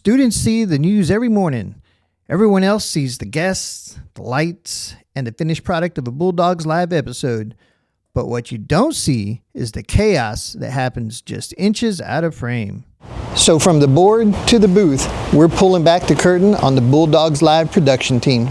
Students see the news every morning. Everyone else sees the guests, the lights, and the finished product of a Bulldogs Live episode. But what you don't see is the chaos that happens just inches out of frame. So from the board to the booth, we're pulling back the curtain on the Bulldogs Live production team.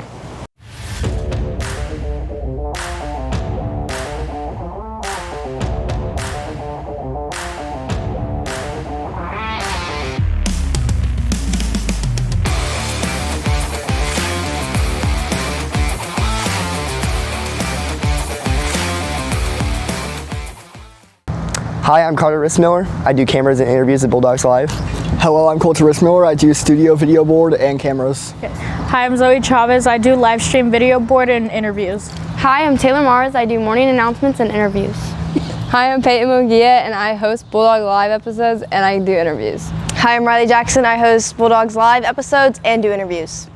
Hi, I'm Carter Rissmiller. I do cameras and interviews at Bulldogs Live. Hello, I'm Colter Rissmiller. I do studio video board and cameras. Hi, I'm Zoe Chavez. I do live stream video board and interviews. Hi, I'm Taylor Mars. I do morning announcements and interviews. Hi, I'm Peyton Munguia, and I host Bulldogs Live episodes and I do interviews. Hi, I'm Riley Jackson. I host Bulldogs Live episodes and do interviews.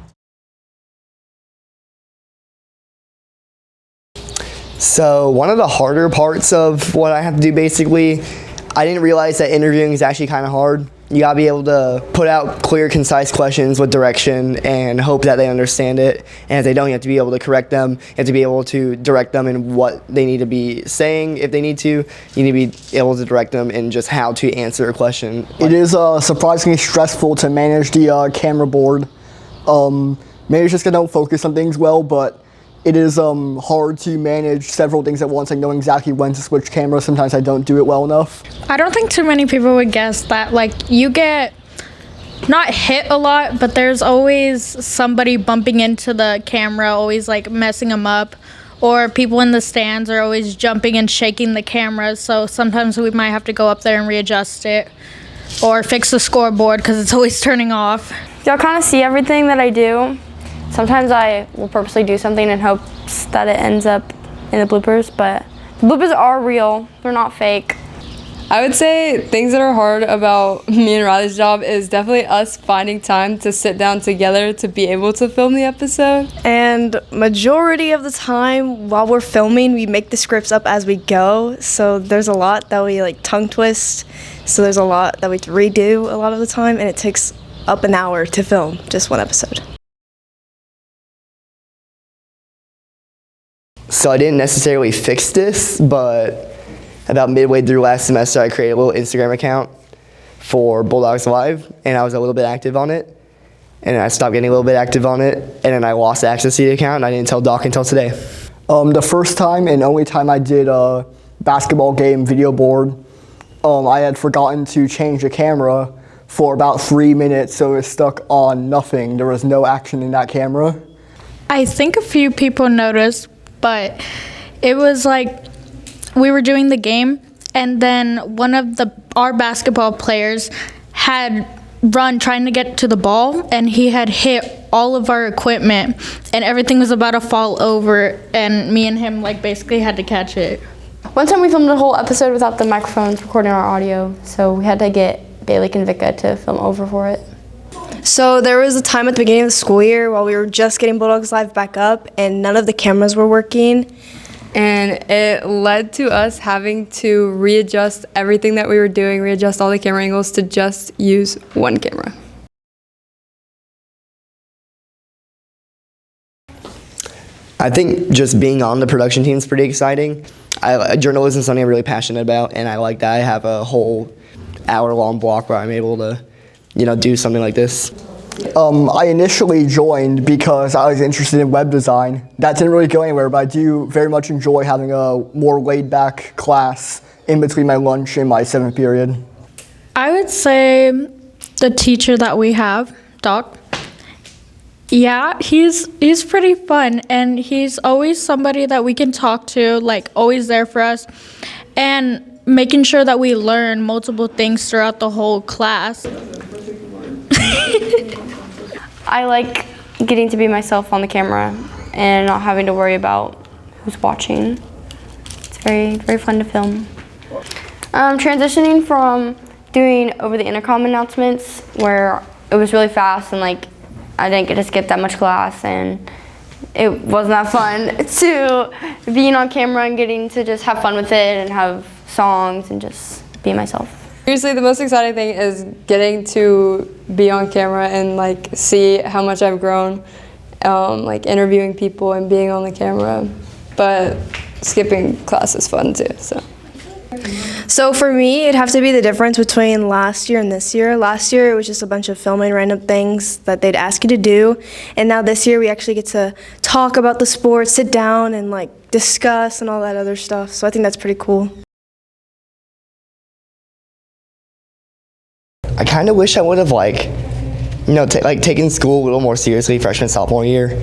So one of the harder parts of what I have to do, basically, I didn't realize that interviewing is actually kind of hard. You gotta be able to put out clear, concise questions with direction and hope that they understand it. And if they don't, you have to be able to correct them. You have to be able to direct them in what they need to be saying. If they need to, you need to be able to direct them in just how to answer a question. It is surprisingly stressful to manage the camera board. Maybe it's just I don't focus on things well, but it is hard to manage several things at once and know exactly when to switch cameras. Sometimes I don't do it well enough. I don't think too many people would guess that, like, you get not hit a lot, but there's always somebody bumping into the camera, always like messing them up, or people in the stands are always jumping and shaking the camera, so sometimes we might have to go up there and readjust it or fix the scoreboard because it's always turning off. Y'all kind of see everything that I do. Sometimes I will purposely do something in hopes that it ends up in the bloopers, but the bloopers are real. They're not fake. I would say things that are hard about me and Riley's job is definitely us finding time to sit down together to be able to film the episode. And majority of the time while we're filming, we make the scripts up as we go. So there's a lot that we like tongue twist. So there's a lot that we redo a lot of the time, and it takes up an hour to film just one episode. So I didn't necessarily fix this, but about midway through last semester, I created a little Instagram account for Bulldogs Live, and I was a little bit active on it, and I stopped getting a little bit active on it, and then I lost access to the account, and I didn't tell Doc until today. The first time and only time I did a basketball game video board, I had forgotten to change the camera for about 3 minutes, so it was stuck on nothing. There was no action in that camera. I think a few people noticed, but it was like we were doing the game, and then one of our basketball players had run trying to get to the ball, and he had hit all of our equipment, and everything was about to fall over, and me and him like basically had to catch it. One time we filmed a whole episode without the microphones recording our audio, so we had to get Bailey and Vika to film over for it. So there was a time at the beginning of the school year while we were just getting Bulldogs Live back up and none of the cameras were working. And it led to us having to readjust everything that we were doing, readjust all the camera angles to just use one camera. I think just being on the production team is pretty exciting. Journalism is something I'm really passionate about, and I like that I have a whole hour-long block where I'm able to do something like this. I initially joined because I was interested in web design. That didn't really go anywhere, but I do very much enjoy having a more laid-back class in between my lunch and my 7th period. I would say the teacher that we have, Doc, yeah, he's pretty fun, and he's always somebody that we can talk to, like always there for us, and making sure that we learn multiple things throughout the whole class. I like getting to be myself on the camera and not having to worry about who's watching. It's very, very fun to film. Transitioning from doing over the intercom announcements where it was really fast and like I didn't get to skip that much class and it wasn't that fun, to being on camera and getting to just have fun with it and have songs and just be myself. Seriously, the most exciting thing is getting to be on camera and like see how much I've grown, like interviewing people and being on the camera. But skipping class is fun too. So for me, it'd have to be the difference between last year and this year. Last year, it was just a bunch of filming random things that they'd ask you to do. And now this year, we actually get to talk about the sport, sit down and like discuss and all that other stuff. So I think that's pretty cool. I kind of wish I would have taken school a little more seriously freshman, sophomore year.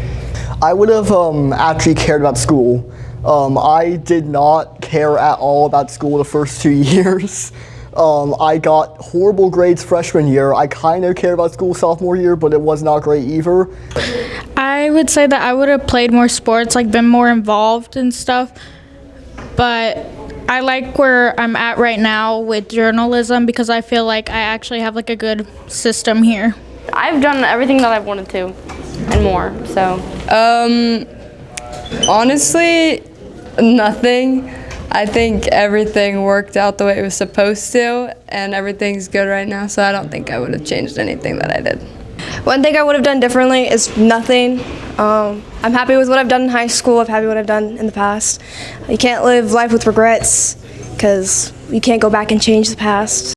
I would have actually cared about school. I did not care at all about school the first 2 years. I got horrible grades freshman year. I kind of cared about school sophomore year, but it was not great either. I would say that I would have played more sports, like been more involved and stuff. But I like where I'm at right now with journalism because I feel like I actually have like a good system here. I've done everything that I've wanted to and more, so. Honestly, nothing. I think everything worked out the way it was supposed to, and everything's good right now, so I don't think I would have changed anything that I did. One thing I would have done differently is nothing. I'm happy with what I've done in high school. I'm happy with what I've done in the past. You can't live life with regrets because you can't go back and change the past.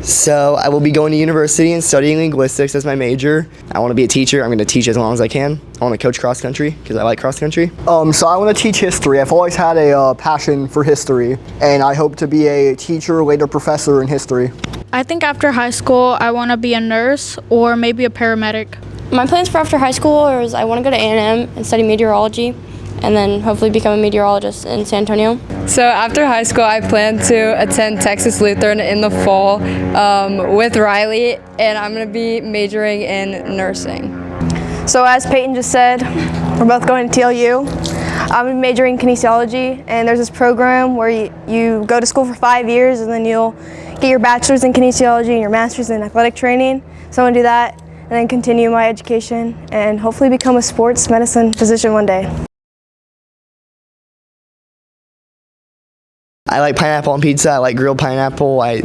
So I will be going to university and studying linguistics as my major. I want to be a teacher. I'm going to teach as long as I can. I want to coach cross country because I like cross country. So I want to teach history. I've always had a passion for history, and I hope to be a teacher, later professor in history. I think after high school, I want to be a nurse or maybe a paramedic. My plans for after high school is I want to go to A&M and study meteorology, and then hopefully become a meteorologist in San Antonio. So after high school, I plan to attend Texas Lutheran in the fall with Riley, and I'm going to be majoring in nursing. So as Peyton just said, we're both going to TLU. I'm majoring in kinesiology, and there's this program where you go to school for 5 years and then you'll get your bachelor's in kinesiology and your master's in athletic training. So I'm going to do that and then continue my education and hopefully become a sports medicine physician one day. I like pineapple on pizza. I like grilled pineapple. I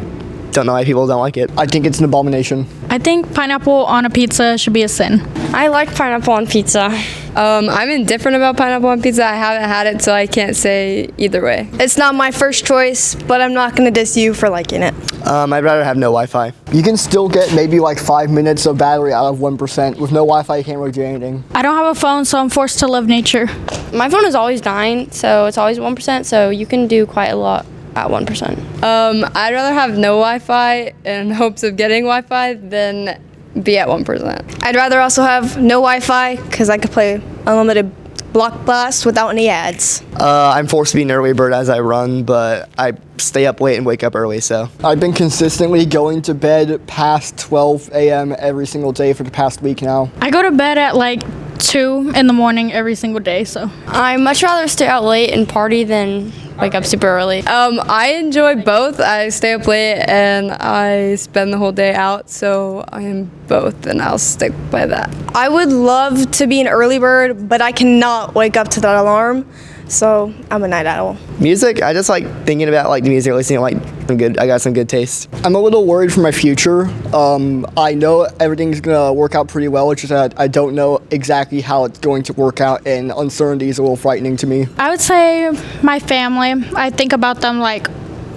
don't know why people don't like it. I think it's an abomination. I think pineapple on a pizza should be a sin. I like pineapple on pizza. I'm indifferent about pineapple on pizza. I haven't had it, so I can't say either way. It's not my first choice, but I'm not going to diss you for liking it. I'd rather have no Wi-Fi. You can still get maybe like 5 minutes of battery out of 1%. With no Wi-Fi, you can't really do anything. I don't have a phone, so I'm forced to love nature. My phone is always dying, so it's always 1%, so you can do quite a lot at 1%. I'd rather have no Wi-Fi in hopes of getting Wi-Fi than be at 1%. I'd rather also have no Wi-Fi because I could play unlimited block blast without any ads. I'm forced to be an early bird as I run, but I stay up late and wake up early, so. I've been consistently going to bed past 12 a.m. every single day for the past week now. I go to bed at like 2 in the morning every single day, so. I'd much rather stay out late and party than wake up super early. I enjoy both. I stay up late and I spend the whole day out, so I am both, and I'll stick by that. I would love to be an early bird, but I cannot wake up to that alarm, so I'm a night owl. Music, I just like thinking about like the music, listening to I got some good taste. I'm a little worried for my future. I know everything's gonna work out pretty well, it's just that I don't know exactly how it's going to work out, and uncertainty is a little frightening to me. I would say my family. I think about them like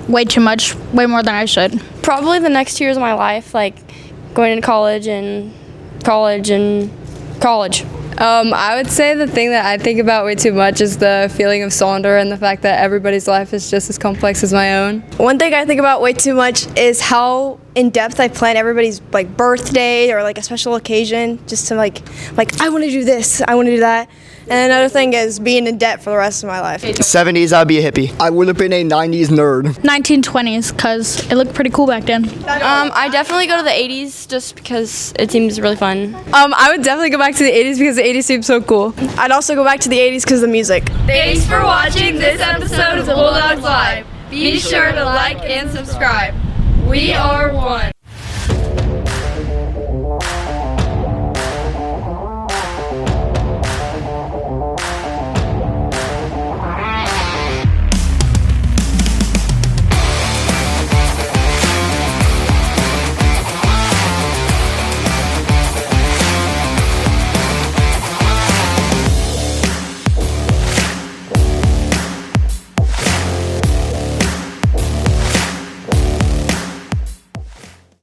way too much, way more than I should. Probably the next 2 years of my life, like going into college. I would say the thing that I think about way too much is the feeling of Sonder and the fact that everybody's life is just as complex as my own. One thing I think about way too much is how in depth I plan everybody's like birthday or like a special occasion, just to like I want to do this, I want to do that. And another thing is being in debt for the rest of my life. 70s, I'd be a hippie. I would have been a 90s nerd. 1920s, because it looked pretty cool back then. I definitely go to the 80s just because it seems really fun. I would definitely go back to the 80s because the 80s seems so cool. I'd also go back to the 80s because of the music. Thanks for watching this episode of Bulldogs Live. Be sure to like and subscribe. We are